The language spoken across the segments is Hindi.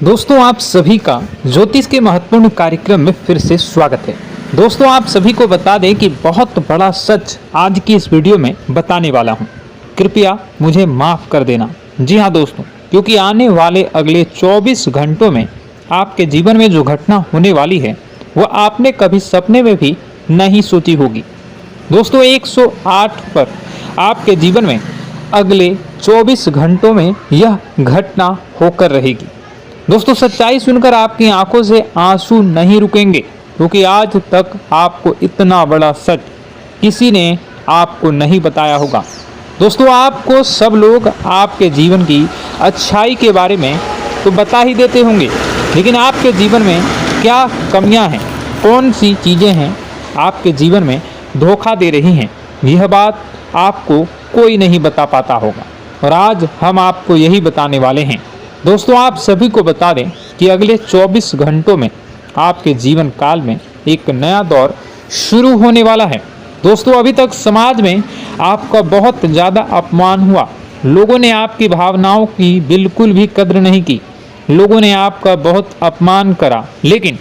दोस्तों आप सभी का ज्योतिष के महत्वपूर्ण कार्यक्रम में फिर से स्वागत है। दोस्तों आप सभी को बता दें कि बहुत बड़ा सच आज की इस वीडियो में बताने वाला हूं। कृपया मुझे माफ कर देना। जी हां दोस्तों, क्योंकि आने वाले अगले 24 घंटों में आपके जीवन में जो घटना होने वाली है वह आपने कभी सपने में भी नहीं सोची होगी। दोस्तों 108 पर आपके जीवन में अगले 24 घंटों में यह घटना होकर रहेगी। दोस्तों सच्चाई सुनकर आपकी आंखों से आंसू नहीं रुकेंगे, क्योंकि आज तक आपको इतना बड़ा सच किसी ने आपको नहीं बताया होगा। दोस्तों आपको सब लोग आपके जीवन की अच्छाई के बारे में तो बता ही देते होंगे, लेकिन आपके जीवन में क्या कमियां हैं, कौन सी चीज़ें हैं आपके जीवन में धोखा दे रही हैं, यह बात आपको कोई नहीं बता पाता होगा। और आज हम आपको यही बताने वाले हैं। दोस्तों आप सभी को बता दें कि अगले 24 घंटों में आपके जीवन काल में एक नया दौर शुरू होने वाला है। दोस्तों अभी तक समाज में आपका बहुत ज़्यादा अपमान हुआ, लोगों ने आपकी भावनाओं की बिल्कुल भी कद्र नहीं की, लोगों ने आपका बहुत अपमान करा, लेकिन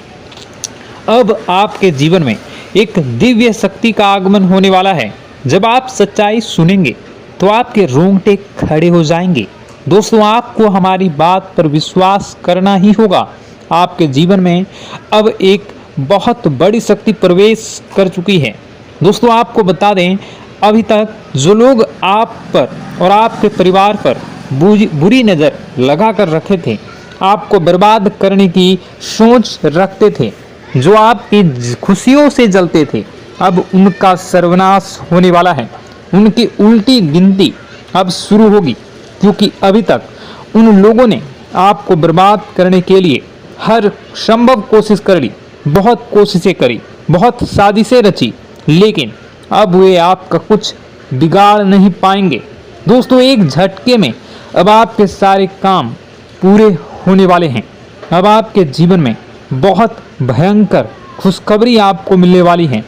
अब आपके जीवन में एक दिव्य शक्ति का आगमन होने वाला है। जब आप सच्चाई सुनेंगे तो आपके रोंगटे खड़े हो जाएंगे। दोस्तों आपको हमारी बात पर विश्वास करना ही होगा। आपके जीवन में अब एक बहुत बड़ी शक्ति प्रवेश कर चुकी है। दोस्तों आपको बता दें, अभी तक जो लोग आप पर और आपके परिवार पर बुरी नज़र लगा कर रखे थे, आपको बर्बाद करने की सोच रखते थे, जो आपकी खुशियों से जलते थे, अब उनका सर्वनाश होने वाला है। उनकी उल्टी गिनती अब शुरू होगी, क्योंकि अभी तक उन लोगों ने आपको बर्बाद करने के लिए हर संभव कोशिश कर ली, बहुत कोशिशें करी, बहुत साजिशें रची, लेकिन अब वे आपका कुछ बिगाड़ नहीं पाएंगे। दोस्तों एक झटके में अब आपके सारे काम पूरे होने वाले हैं। अब आपके जीवन में बहुत भयंकर खुशखबरी आपको मिलने वाली है।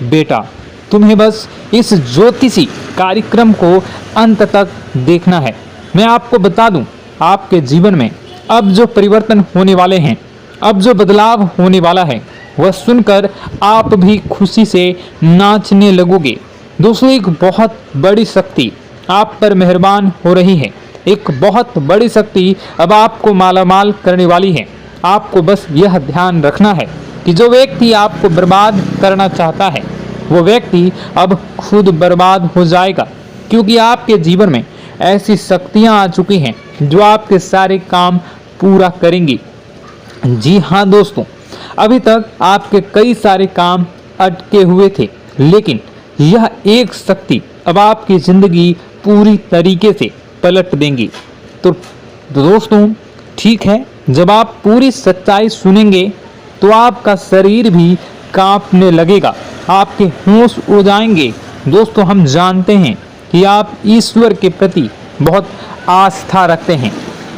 बेटा तुम्हें बस इस ज्योतिषी कार्यक्रम को अंत तक देखना है। मैं आपको बता दूं, आपके जीवन में अब जो परिवर्तन होने वाले हैं, अब जो बदलाव होने वाला है, वह सुनकर आप भी खुशी से नाचने लगोगे। दोस्तों एक बहुत बड़ी शक्ति आप पर मेहरबान हो रही है। एक बहुत बड़ी शक्ति अब आपको मालामाल करने वाली है। आपको बस यह ध्यान रखना है कि जो व्यक्ति आपको बर्बाद करना चाहता है, वो व्यक्ति अब खुद बर्बाद हो जाएगा, क्योंकि आपके जीवन में ऐसी शक्तियां आ चुकी हैं जो आपके सारे काम पूरा करेंगी। जी हाँ दोस्तों, अभी तक आपके कई सारे काम अटके हुए थे, लेकिन यह एक शक्ति अब आपकी जिंदगी पूरी तरीके से पलट देंगी। तो दोस्तों ठीक है, जब आप पूरी सच्चाई सुनेंगे तो आपका शरीर भी कांपने लगेगा, आपके होश उड़ जाएंगे। दोस्तों हम जानते हैं कि आप ईश्वर के प्रति बहुत आस्था रखते हैं,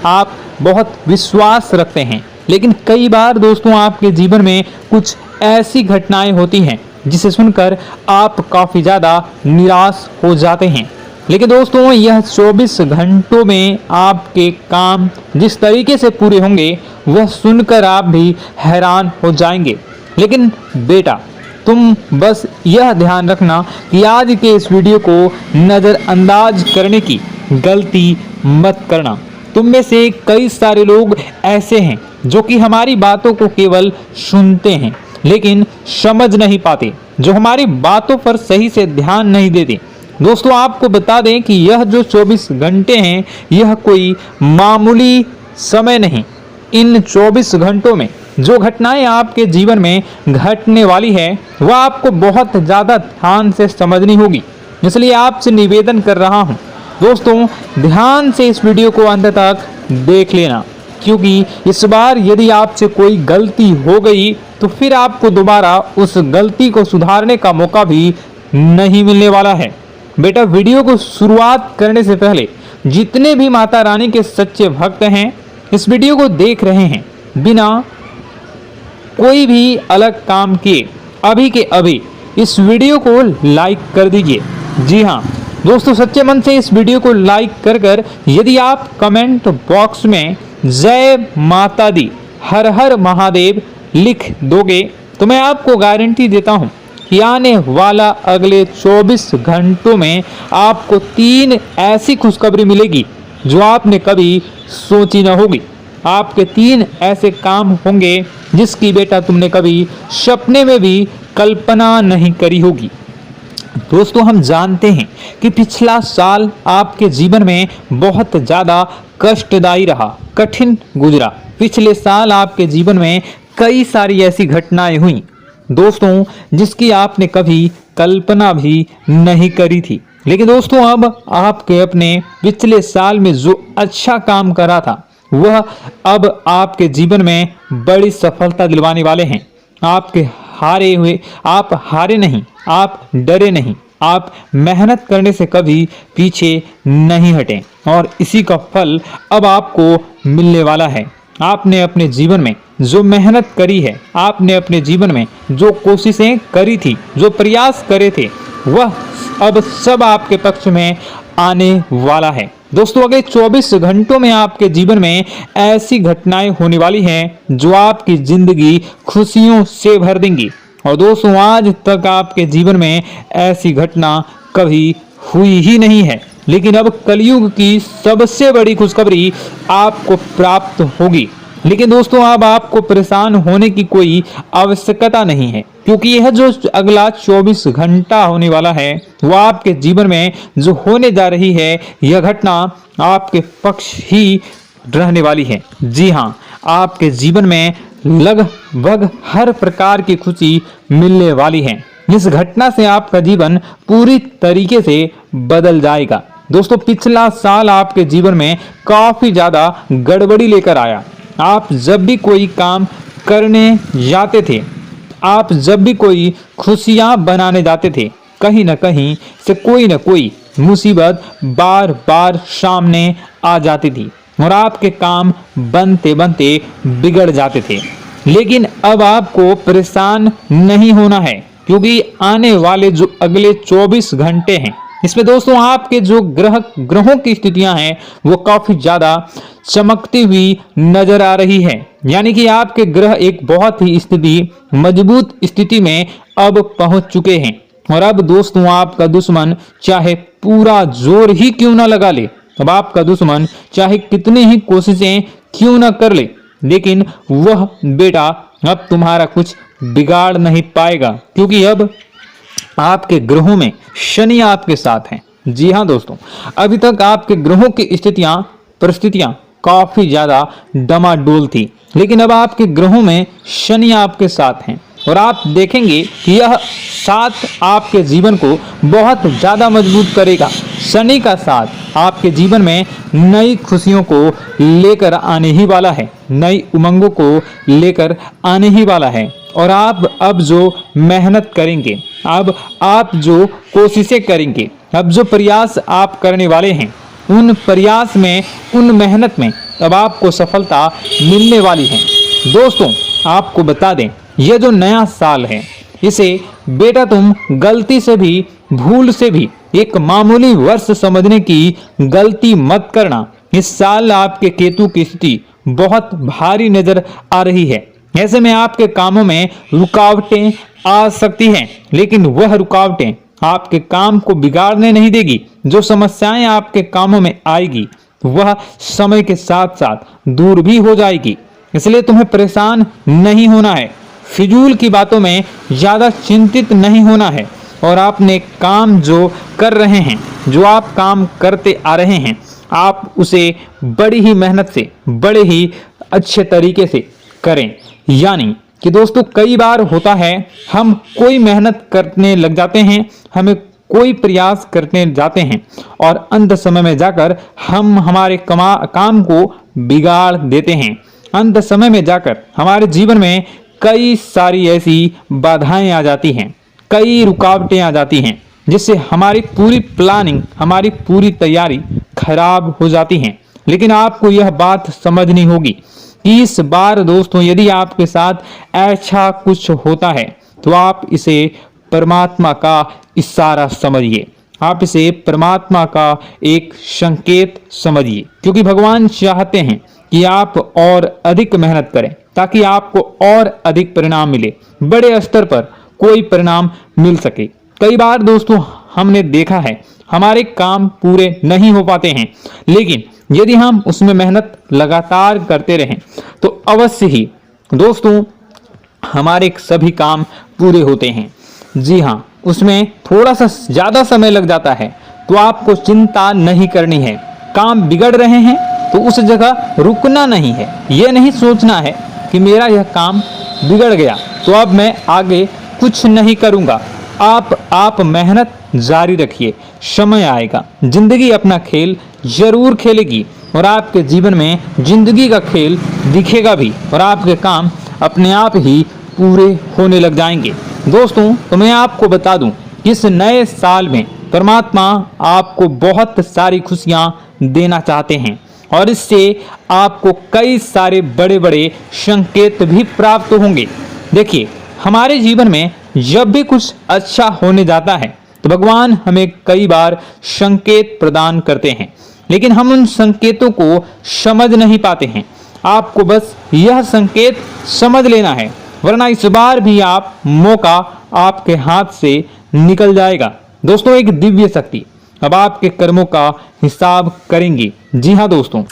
आप बहुत विश्वास रखते हैं, लेकिन कई बार दोस्तों आपके जीवन में कुछ ऐसी घटनाएं होती हैं जिसे सुनकर आप काफ़ी ज़्यादा निराश हो जाते हैं। लेकिन दोस्तों यह 24 घंटों में आपके काम जिस तरीके से पूरे होंगे वह सुनकर आप भी हैरान हो जाएंगे। लेकिन बेटा तुम बस यह ध्यान रखना कि आज के इस वीडियो को नज़रअंदाज करने की गलती मत करना। तुम में से कई सारे लोग ऐसे हैं जो कि हमारी बातों को केवल सुनते हैं लेकिन समझ नहीं पाते, जो हमारी बातों पर सही से ध्यान नहीं देते। दोस्तों आपको बता दें कि यह जो 24 घंटे हैं यह कोई मामूली समय नहीं। इन 24 घंटों में जो घटनाएं आपके जीवन में घटने वाली है वह आपको बहुत ज़्यादा ध्यान से समझनी होगी। इसलिए आपसे निवेदन कर रहा हूं, दोस्तों ध्यान से इस वीडियो को अंत तक देख लेना, क्योंकि इस बार यदि आपसे कोई गलती हो गई तो फिर आपको दोबारा उस गलती को सुधारने का मौका भी नहीं मिलने वाला है। बेटा वीडियो को शुरुआत करने से पहले जितने भी माता रानी के सच्चे भक्त हैं इस वीडियो को देख रहे हैं, बिना कोई भी अलग काम किए अभी के अभी इस वीडियो को लाइक कर दीजिए। जी हाँ दोस्तों, सच्चे मन से इस वीडियो को लाइक कर यदि आप कमेंट बॉक्स में जय माता दी, हर हर महादेव लिख दोगे तो मैं आपको गारंटी देता हूं कि आने वाला अगले 24 घंटों में आपको 3 ऐसी खुशखबरी मिलेगी जो आपने कभी सोची न होगी। आपके 3 ऐसे काम होंगे जिसकी बेटा तुमने कभी सपने में भी कल्पना नहीं करी होगी। दोस्तों, हम जानते हैं कि पिछला साल आपके जीवन में बहुत ज़्यादा कष्टदायी रहा, कठिन गुजरा। पिछले साल आपके जीवन में कई सारी ऐसी घटनाएं हुई दोस्तों जिसकी आपने कभी कल्पना भी नहीं करी थी। लेकिन दोस्तों, अब आपके अपने पिछले साल में जो अच्छा काम करा था वह अब आपके जीवन में बड़ी सफलता दिलवाने वाले हैं। आप हारे नहीं, आप डरे नहीं, आप मेहनत करने से कभी पीछे नहीं हटे और इसी का फल अब आपको मिलने वाला है। आपने अपने जीवन में जो मेहनत करी है, आपने अपने जीवन में जो कोशिशें करी थी, जो प्रयास करे थे, वह अब सब आपके पक्ष में आने वाला है। दोस्तों, अगले 24 घंटों में आपके जीवन में ऐसी घटनाएं होने वाली हैं जो आपकी जिंदगी खुशियों से भर देंगी। और दोस्तों, आज तक आपके जीवन में ऐसी घटना कभी हुई ही नहीं है, लेकिन अब कलयुग की सबसे बड़ी खुशखबरी आपको प्राप्त होगी। लेकिन दोस्तों, अब आपको परेशान होने की कोई आवश्यकता नहीं है, क्योंकि यह जो अगला 24 घंटा होने वाला है वह आपके जीवन में जो होने जा रही है यह घटना आपके पक्ष ही रहने वाली है। जी हाँ, आपके जीवन में लगभग हर प्रकार की खुशी मिलने वाली है। इस घटना से आपका जीवन पूरी तरीके से बदल जाएगा। दोस्तों, पिछला साल आपके जीवन में काफी ज्यादा गड़बड़ी लेकर आया। आप जब भी कोई काम करने जाते थे, आप जब भी कोई खुशियां बनाने जाते थे, कहीं ना कहीं से कोई ना कोई मुसीबत बार बार सामने आ जाती थी और आपके काम बनते बनते बिगड़ जाते थे। लेकिन अब आपको परेशान नहीं होना है, क्योंकि आने वाले जो अगले 24 घंटे हैं इसमें दोस्तों आपके जो ग्रहों की स्थितियां हैं वो काफी ज्यादा चमकती हुई नजर आ रही है। यानी कि आपके ग्रह एक बहुत ही मजबूत स्थिति में अब पहुंच चुके हैं। और अब दोस्तों, आपका दुश्मन चाहे पूरा जोर ही क्यों ना लगा ले, अब आपका दुश्मन चाहे कितनी ही कोशिशें क्यों ना कर ले, लेकिन वह बेटा अब तुम्हारा कुछ बिगाड़ नहीं पाएगा, क्योंकि अब आपके ग्रहों में शनि आपके साथ हैं। जी हाँ दोस्तों, अभी तक आपके ग्रहों की परिस्थितियां काफी ज्यादा डमाडोल थी, लेकिन अब आपके ग्रहों में शनि आपके साथ हैं और आप देखेंगे कि यह साथ आपके जीवन को बहुत ज्यादा मजबूत करेगा। शनि का साथ आपके जीवन में नई खुशियों को लेकर आने ही वाला है, नई उमंगों को लेकर आने ही वाला है। और आप अब जो मेहनत करेंगे, अब आप जो कोशिशें करेंगे, अब जो प्रयास आप करने वाले हैं, उन प्रयास में, उन मेहनत में अब आपको सफलता मिलने वाली है। दोस्तों, आपको बता दें, यह जो नया साल है इसे बेटा तुम गलती से भी, भूल से भी एक मामूली वर्ष समझने की गलती मत करना। इस साल आपके केतु की स्थिति बहुत भारी नजर आ रही है। ऐसे में आपके कामों में रुकावटें आ सकती हैं, लेकिन वह रुकावटें आपके काम को बिगाड़ने नहीं देगी। जो समस्याएं आपके कामों में आएगी वह समय के साथ साथ दूर भी हो जाएगी। इसलिए तुम्हें परेशान नहीं होना है, फिजूल की बातों में ज्यादा चिंतित नहीं होना है और आपने काम जो कर रहे हैं, जो आप काम करते आ रहे हैं, आप उसे बड़ी ही मेहनत से, बड़े ही अच्छे तरीके से करें। यानी कि दोस्तों, कई बार होता है हम कोई मेहनत करने लग जाते हैं, हमें कोई प्रयास करने जाते हैं और अंत समय में जाकर हम हमारे काम को बिगाड़ देते हैं। अंत समय में जाकर हमारे जीवन में कई सारी ऐसी बाधाएं आ जाती हैं, कई रुकावटें आ जाती हैं, जिससे हमारी पूरी प्लानिंग, हमारी पूरी तैयारी खराब हो जाती हैं। लेकिन आपको यह बात समझनी होगी कि इस बार दोस्तों, यदि आपके साथ ऐसा कुछ होता है तो आप इसे परमात्मा का इशारा समझिए, आप इसे परमात्मा का एक संकेत समझिए, क्योंकि भगवान चाहते हैं कि आप और अधिक मेहनत करें ताकि आपको और अधिक परिणाम मिले, बड़े स्तर पर कोई परिणाम मिल सके। कई बार दोस्तों हमने देखा है हमारे काम पूरे नहीं हो पाते हैं, लेकिन यदि हम उसमें मेहनत लगातार करते रहें तो अवश्य ही दोस्तों हमारे सभी काम पूरे होते हैं। जी हाँ, उसमें थोड़ा सा ज़्यादा समय लग जाता है तो आपको चिंता नहीं करनी है। काम बिगड़ रहे हैं तो उस जगह रुकना नहीं है, यह नहीं सोचना है कि मेरा यह काम बिगड़ गया तो अब मैं आगे कुछ नहीं करूँगा। आप मेहनत जारी रखिए, समय आएगा, जिंदगी अपना खेल जरूर खेलेगी और आपके जीवन में जिंदगी का खेल दिखेगा भी और आपके काम अपने आप ही पूरे होने लग जाएंगे। दोस्तों तो मैं आपको बता दूं कि इस नए साल में परमात्मा आपको बहुत सारी खुशियां देना चाहते हैं और इससे आपको कई सारे बड़े बड़े संकेत भी प्राप्त होंगे। देखिए, हमारे जीवन में जब भी कुछ अच्छा होने जाता है तो भगवान हमें कई बार संकेत प्रदान करते हैं, लेकिन हम उन संकेतों को समझ नहीं पाते हैं। आपको बस यह संकेत समझ लेना है, वरना इस बार भी मौका आपके हाथ से निकल जाएगा। दोस्तों, एक दिव्य शक्ति अब आपके कर्मों का हिसाब करेंगी। जी हाँ दोस्तों,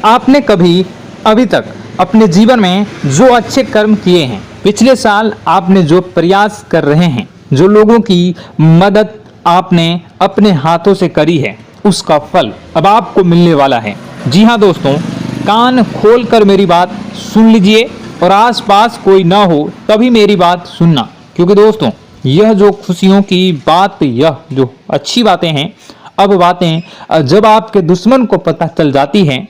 आपने कभी अभी तक अपने जीवन में जो अच्छे कर्म किए हैं, पिछले साल आपने जो प्रयास कर रहे हैं, जो लोगों की मदद आपने अपने हाथों से करी है, उसका फल अब आपको मिलने वाला है। जी हाँ दोस्तों, कान खोलकर मेरी बात सुन लीजिए और आसपास कोई ना हो तभी मेरी बात सुनना, क्योंकि दोस्तों यह जो खुशियों की बात, यह जो अच्छी बातें हैं, अब बातें जब आपके दुश्मन को पता चल जाती हैं,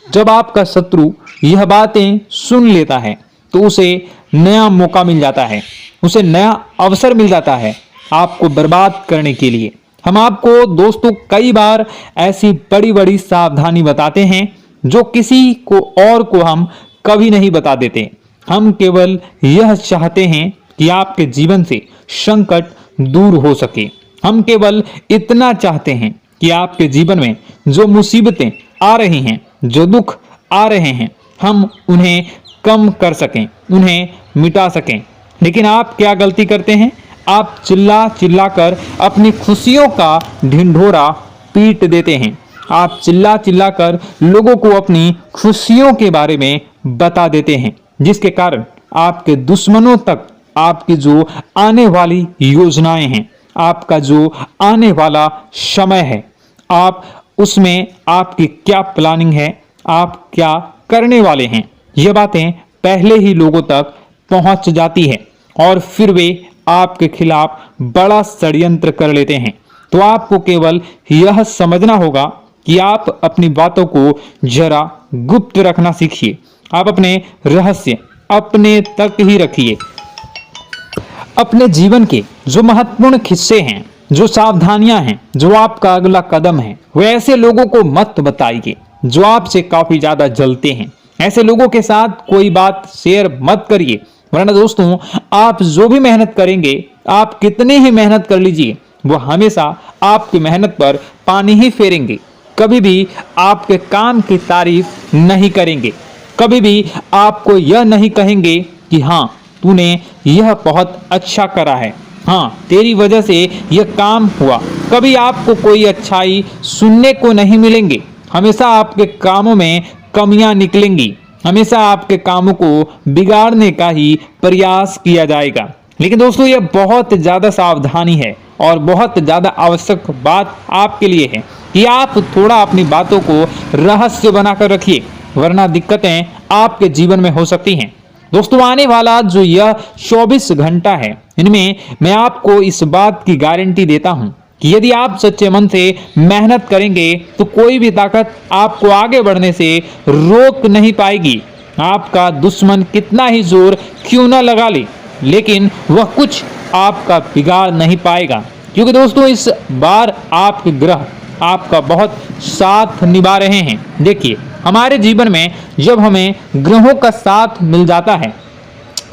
जब आपका शत्रु यह बातें सुन लेता है तो उसे नया मौका मिल जाता है, उसे नया अवसर मिल जाता है आपको बर्बाद करने के लिए। हम आपको दोस्तों कई बार ऐसी बड़ी बड़ी सावधानी बताते हैं जो किसी को और को हम कभी नहीं बता देते। हम केवल यह चाहते हैं कि आपके जीवन से संकट दूर हो सके। हम केवल इतना चाहते हैं कि आपके जीवन में जो मुसीबतें आ रही हैं, जो दुख आ रहे हैं, हम उन्हें कम कर सकें, उन्हें मिटा सकें। लेकिन आप क्या गलती करते हैं? आप चिल्ला चिल्ला कर अपनी खुशियों का ढिंढोरा पीट देते हैं। आप चिल्ला चिल्ला कर लोगों को अपनी खुशियों के बारे में बता देते हैं, जिसके कारण आपके दुश्मनों तक आपकी जो आने वाली योजनाएं हैं, आपका जो आने वाला समय है, आप उसमें आपकी क्या प्लानिंग है, आप क्या करने वाले हैं, ये बातें पहले ही लोगों तक पहुंच जाती है और फिर वे आपके खिलाफ बड़ा षड्यंत्र कर लेते हैं। तो आपको केवल यह समझना होगा कि आप अपनी बातों को जरा गुप्त रखना सीखिए। आप अपने रहस्य अपने तक ही रखिए। अपने जीवन के जो महत्वपूर्ण किस्से हैं, जो सावधानियां हैं, जो आपका अगला कदम है, वो ऐसे लोगों को मत बताइए जो आपसे काफी ज्यादा जलते हैं। ऐसे लोगों के साथ कोई बात शेयर मत करिए, वरना दोस्तों आप जो भी मेहनत करेंगे, आप कितने ही मेहनत कर लीजिए, वो हमेशा आपकी मेहनत पर पानी ही फेरेंगे। कभी भी आपके काम की तारीफ नहीं करेंगे, कभी भी आपको यह नहीं कहेंगे कि हाँ तूने यह बहुत अच्छा करा है, हाँ तेरी वजह से यह काम हुआ। कभी आपको कोई अच्छाई सुनने को नहीं मिलेंगे। हमेशा आपके कामों में कमियां निकलेंगी, हमेशा आपके कामों को बिगाड़ने का ही प्रयास किया जाएगा। लेकिन दोस्तों यह बहुत ज्यादा सावधानी है और बहुत ज्यादा आवश्यक बात आपके लिए है कि आप थोड़ा अपनी बातों को रहस्य बनाकर रखिए, वरना दिक्कतें आपके जीवन में हो सकती हैं। दोस्तों आने वाला जो यह 24 घंटा है, इनमें मैं आपको इस बात की गारंटी देता हूं कि यदि आप सच्चे मन से मेहनत करेंगे तो कोई भी ताकत आपको आगे बढ़ने से रोक नहीं पाएगी। आपका दुश्मन कितना ही जोर क्यों न लगा ले, लेकिन वह कुछ आपका बिगाड़ नहीं पाएगा, क्योंकि दोस्तों इस बार आपके ग्रह आपका बहुत साथ निभा रहे हैं। देखिए, हमारे जीवन में जब हमें ग्रहों का साथ मिल जाता है,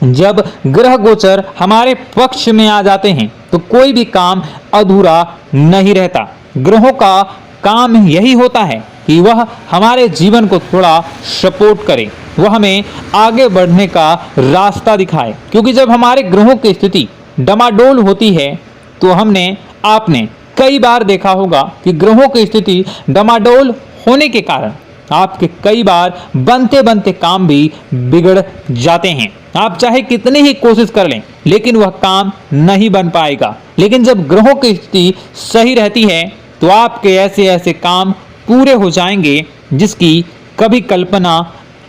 जब ग्रह गोचर हमारे पक्ष में आ जाते हैं, तो कोई भी काम अधूरा नहीं रहता। ग्रहों का काम यही होता है कि वह हमारे जीवन को थोड़ा सपोर्ट करे, वह हमें आगे बढ़ने का रास्ता दिखाए। क्योंकि जब हमारे ग्रहों की स्थिति डमाडोल होती है तो आपने कई बार देखा होगा कि ग्रहों की स्थिति डमाडोल होने के कारण आपके कई बार बनते बनते काम भी बिगड़ जाते हैं। आप चाहे कितनी ही कोशिश कर लें लेकिन वह काम नहीं बन पाएगा। लेकिन जब ग्रहों की स्थिति सही रहती है तो आपके ऐसे ऐसे काम पूरे हो जाएंगे जिसकी कभी कल्पना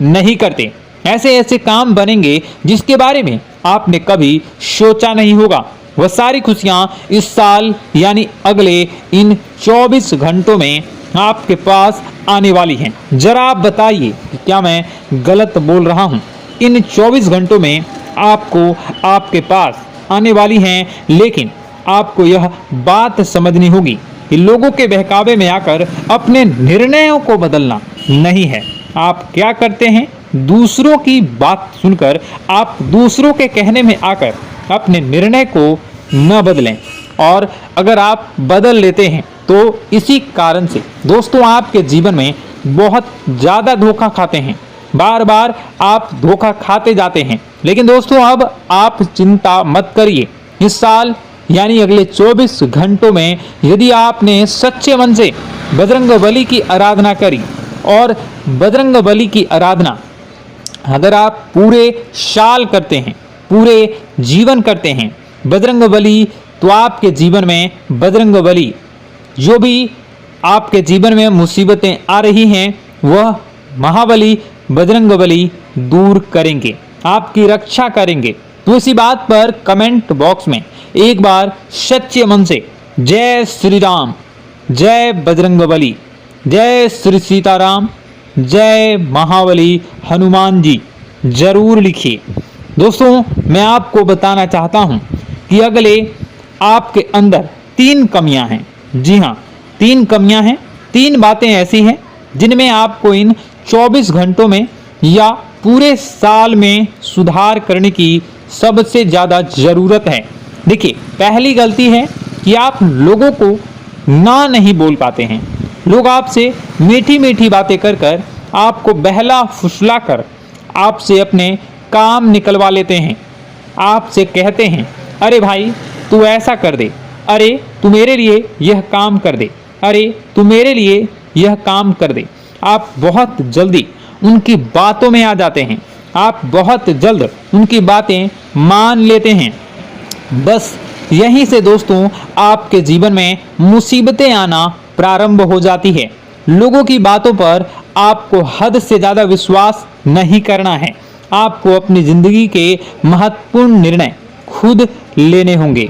नहीं करते। ऐसे ऐसे काम बनेंगे जिसके बारे में आपने कभी सोचा नहीं होगा। वह सारी खुशियां इस साल यानी अगले इन 24 घंटों में आपके पास आने वाली हैं। जरा आप बताइए कि क्या मैं गलत बोल रहा हूं? इन 24 घंटों में आपको आपके पास आने वाली हैं, लेकिन आपको यह बात समझनी होगी कि लोगों के बहकावे में आकर अपने निर्णयों को बदलना नहीं है। आप क्या करते हैं? दूसरों की बात सुनकर आप दूसरों के कहने में आकर अपने निर्णय को न बदलें, और अगर आप बदल लेते हैं तो इसी कारण से दोस्तों आपके जीवन में बहुत ज़्यादा धोखा खाते हैं। बार बार आप धोखा खाते जाते हैं। लेकिन दोस्तों अब आप चिंता मत करिए। इस साल यानी अगले 24 घंटों में यदि आपने सच्चे मन से बजरंगबली की आराधना करी, और बजरंगबली की आराधना अगर आप पूरे साल करते हैं, पूरे जीवन करते हैं बजरंगबली, तो आपके जीवन में बजरंगबली जो भी आपके जीवन में मुसीबतें आ रही हैं वह महाबली बजरंगबली दूर करेंगे, आपकी रक्षा करेंगे। तो इसी बात पर कमेंट बॉक्स में एक बार सच्चे मन से जय श्री राम, जय बजरंगबली, जय श्री सीताराम, जय महाबली हनुमान जी जरूर लिखिए। दोस्तों मैं आपको बताना चाहता हूं कि अगले आपके अंदर 3 कमियां हैं। जी हाँ, 3 कमियां हैं, 3 बातें ऐसी हैं जिनमें आपको इन 24 घंटों में या पूरे साल में सुधार करने की सबसे ज़्यादा ज़रूरत है। देखिए, पहली गलती है कि आप लोगों को ना नहीं बोल पाते हैं। लोग आपसे मीठी मीठी बातें कर कर आपको बहला फुसला कर आपसे अपने काम निकलवा लेते हैं। आपसे कहते हैं, अरे भाई तू ऐसा कर दे, अरे तू मेरे लिए यह काम कर दे, अरे तू मेरे लिए यह काम कर दे। आप बहुत जल्दी उनकी बातों में आ जाते हैं, आप बहुत जल्द उनकी बातें मान लेते हैं। बस यहीं से दोस्तों आपके जीवन में मुसीबतें आना प्रारंभ हो जाती है। लोगों की बातों पर आपको हद से ज़्यादा विश्वास नहीं करना है। आपको अपनी ज़िंदगी के महत्वपूर्ण निर्णय खुद लेने होंगे।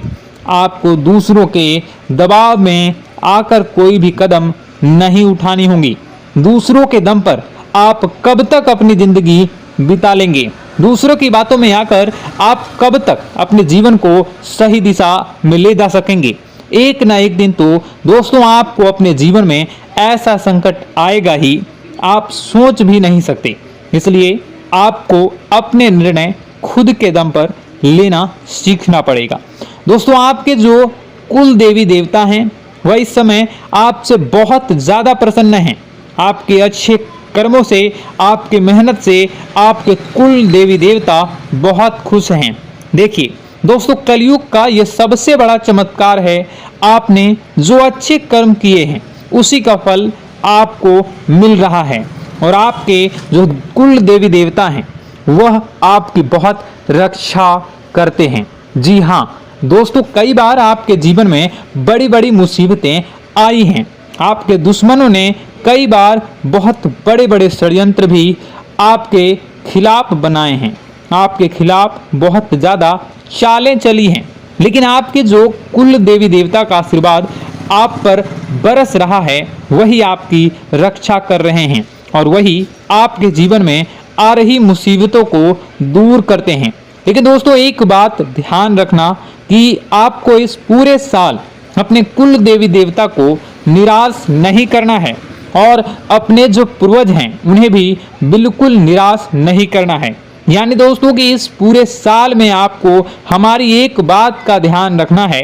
आपको दूसरों के दबाव में आकर कोई भी कदम नहीं उठानी होंगी। दूसरों के दम पर आप कब तक अपनी ज़िंदगी बिता लेंगे? दूसरों की बातों में आकर आप कब तक अपने जीवन को सही दिशा में ले जा सकेंगे? एक ना एक दिन तो दोस्तों आपको अपने जीवन में ऐसा संकट आएगा ही, आप सोच भी नहीं सकते। इसलिए आपको अपने निर्णय खुद के दम पर लेना सीखना पड़ेगा। दोस्तों आपके जो कुल देवी देवता हैं वह इस समय आपसे बहुत ज़्यादा प्रसन्न हैं। आपके अच्छे कर्मों से, आपके मेहनत से आपके कुल देवी देवता बहुत खुश हैं। देखिए दोस्तों, कलयुग का यह सबसे बड़ा चमत्कार है। आपने जो अच्छे कर्म किए हैं उसी का फल आपको मिल रहा है, और आपके जो कुल देवी देवता हैं वह आपकी बहुत रक्षा करते हैं। जी हाँ दोस्तों, कई बार आपके जीवन में बड़ी बड़ी मुसीबतें आई हैं। आपके दुश्मनों ने कई बार बहुत बड़े बड़े षड्यंत्र भी आपके खिलाफ बनाए हैं, आपके खिलाफ बहुत ज़्यादा चालें चली हैं। लेकिन आपके जो कुल देवी देवता का आशीर्वाद आप पर बरस रहा है वही आपकी रक्षा कर रहे हैं, और वही आपके जीवन में आ रही मुसीबतों को दूर करते हैं। लेकिन दोस्तों एक बात ध्यान रखना कि आपको इस पूरे साल अपने कुल देवी देवता को निराश नहीं करना है, और अपने जो पूर्वज हैं उन्हें भी बिल्कुल निराश नहीं करना है। यानी दोस्तों कि इस पूरे साल में आपको हमारी एक बात का ध्यान रखना है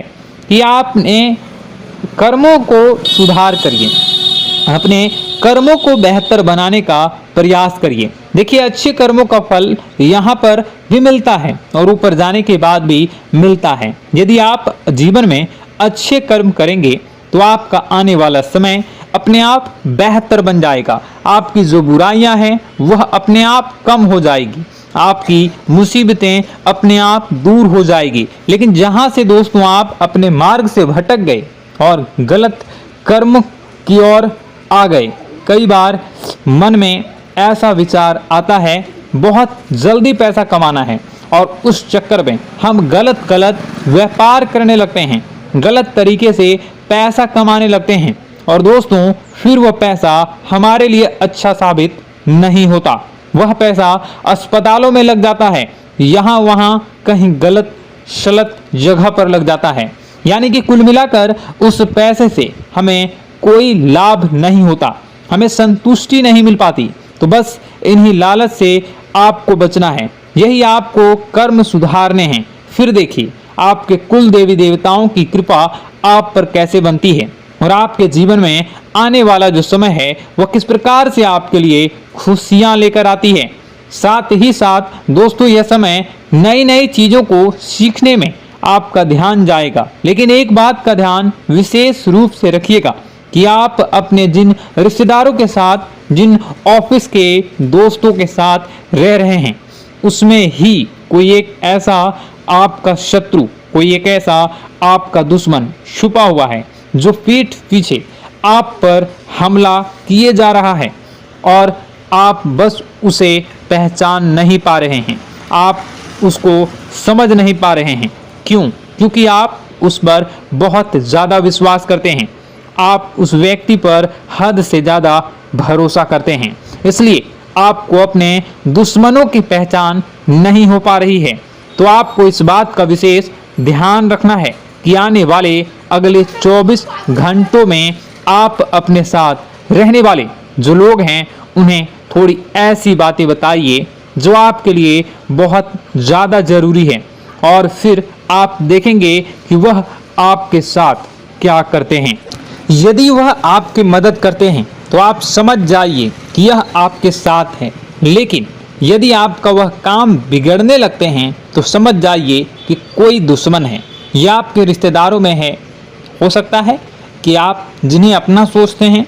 कि आपने कर्मों को सुधार करिए, अपने कर्मों को बेहतर बनाने का प्रयास करिए। देखिए, अच्छे कर्मों का फल यहाँ पर भी मिलता है और ऊपर जाने के बाद भी मिलता है। यदि आप जीवन में अच्छे कर्म करेंगे तो आपका आने वाला समय अपने आप बेहतर बन जाएगा। आपकी जो बुराइयां हैं वह अपने आप कम हो जाएगी, आपकी मुसीबतें अपने आप दूर हो जाएगी। लेकिन जहां से दोस्तों आप अपने मार्ग से भटक गए और गलत कर्म की ओर आ गए, कई बार मन में ऐसा विचार आता है बहुत जल्दी पैसा कमाना है और उस चक्कर में हम गलत व्यापार करने लगते हैं, गलत तरीके से पैसा कमाने लगते हैं और दोस्तों फिर वह पैसा हमारे लिए अच्छा साबित नहीं होता। वह पैसा अस्पतालों में लग जाता है, यहाँ वहाँ कहीं गलत शलत जगह पर लग जाता है। यानी कि कुल मिलाकर उस पैसे से हमें कोई लाभ नहीं होता, हमें संतुष्टि नहीं मिल पाती। तो बस इन्हीं लालच से आपको बचना है, यही आपको कर्म सुधारने हैं। फिर देखिए आपके कुल देवी देवताओं की कृपा आप पर कैसे बनती है और आपके जीवन में आने वाला जो समय है वह किस प्रकार से आपके लिए खुशियां लेकर आती है। साथ ही साथ दोस्तों यह समय नई नई चीजों को सीखने में आपका ध्यान जाएगा। लेकिन एक बात का ध्यान विशेष रूप से रखिएगा कि आप अपने जिन रिश्तेदारों के साथ, जिन ऑफिस के दोस्तों के साथ रह रहे हैं, उसमें ही कोई एक ऐसा आपका शत्रु, कोई एक ऐसा आपका दुश्मन छुपा हुआ है जो पीठ पीछे आप पर हमला किए जा रहा है और आप बस उसे पहचान नहीं पा रहे हैं, आप उसको समझ नहीं पा रहे हैं। क्यों? क्योंकि आप उस पर बहुत ज़्यादा विश्वास करते हैं, आप उस व्यक्ति पर हद से ज़्यादा भरोसा करते हैं, इसलिए आपको अपने दुश्मनों की पहचान नहीं हो पा रही है। तो आपको इस बात का विशेष ध्यान रखना है कि आने वाले अगले 24 घंटों में आप अपने साथ रहने वाले जो लोग हैं उन्हें थोड़ी ऐसी बातें बताइए जो आपके लिए बहुत ज़्यादा ज़रूरी है और फिर आप देखेंगे कि वह आपके साथ क्या करते हैं। यदि वह आपकी मदद करते हैं तो आप समझ जाइए कि यह आपके साथ है, लेकिन यदि आपका वह काम बिगड़ने लगते हैं तो समझ जाइए कि कोई दुश्मन है या आपके रिश्तेदारों में है। हो सकता है कि आप जिन्हें अपना सोचते हैं,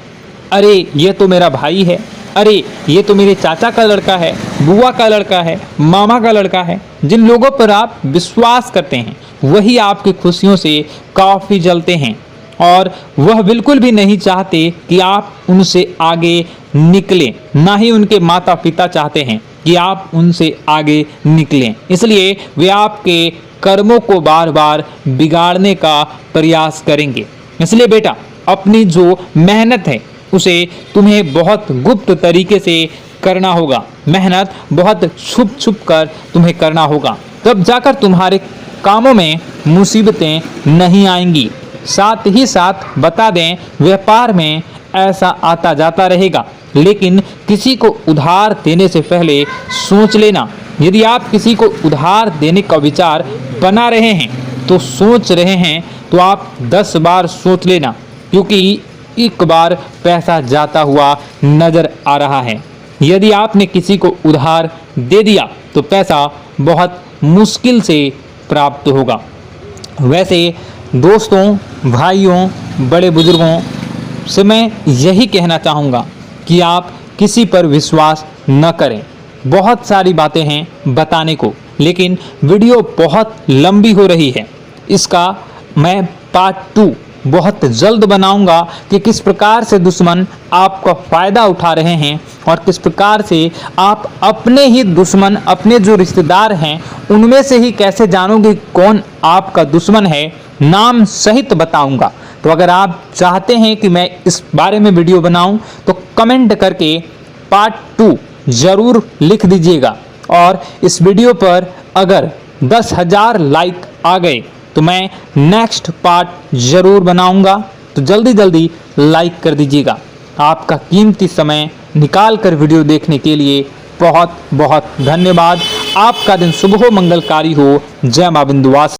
अरे ये तो मेरा भाई है, अरे ये तो मेरे चाचा का लड़का है, बुआ का लड़का है, मामा का लड़का है, जिन लोगों पर आप विश्वास करते हैं वही आपकी खुशियों से काफ़ी जलते हैं और वह बिल्कुल भी नहीं चाहते कि आप उनसे आगे निकलें, ना ही उनके माता पिता चाहते हैं कि आप उनसे आगे निकलें। इसलिए वे आपके कर्मों को बार बार बिगाड़ने का प्रयास करेंगे। इसलिए बेटा, अपनी जो मेहनत है उसे तुम्हें बहुत गुप्त तरीके से करना होगा, मेहनत बहुत छुप छुप कर तुम्हें करना होगा, तब जाकर तुम्हारे कामों में मुसीबतें नहीं आएंगी। साथ ही साथ बता दें, व्यापार में ऐसा आता जाता रहेगा, लेकिन किसी को उधार देने से पहले सोच लेना। यदि आप किसी को उधार देने का विचार बना रहे हैं तो सोच रहे हैं तो आप 10 बार सोच लेना, क्योंकि एक बार पैसा जाता हुआ नजर आ रहा है। यदि आपने किसी को उधार दे दिया तो पैसा बहुत मुश्किल से प्राप्त होगा। वैसे दोस्तों, भाइयों, बड़े बुजुर्गों से मैं यही कहना चाहूँगा कि आप किसी पर विश्वास न करें। बहुत सारी बातें हैं बताने को, लेकिन वीडियो बहुत लंबी हो रही है। इसका मैं पार्ट 2 बहुत जल्द बनाऊंगा कि किस प्रकार से दुश्मन आपका फ़ायदा उठा रहे हैं और किस प्रकार से आप अपने ही दुश्मन, अपने जो रिश्तेदार हैं उनमें से ही कैसे जानोगे कौन आपका दुश्मन है, नाम सहित बताऊंगा। तो अगर आप चाहते हैं कि मैं इस बारे में वीडियो बनाऊं तो कमेंट करके पार्ट 2 ज़रूर लिख दीजिएगा। और इस वीडियो पर अगर 10,000 लाइक आ गए तो मैं नेक्स्ट पार्ट ज़रूर बनाऊंगा। तो जल्दी लाइक कर दीजिएगा। आपका कीमती समय निकाल कर वीडियो देखने के लिए बहुत बहुत धन्यवाद। आपका दिन शुभ हो, मंगलकारी हो। जय मां विंध्यवासिनी।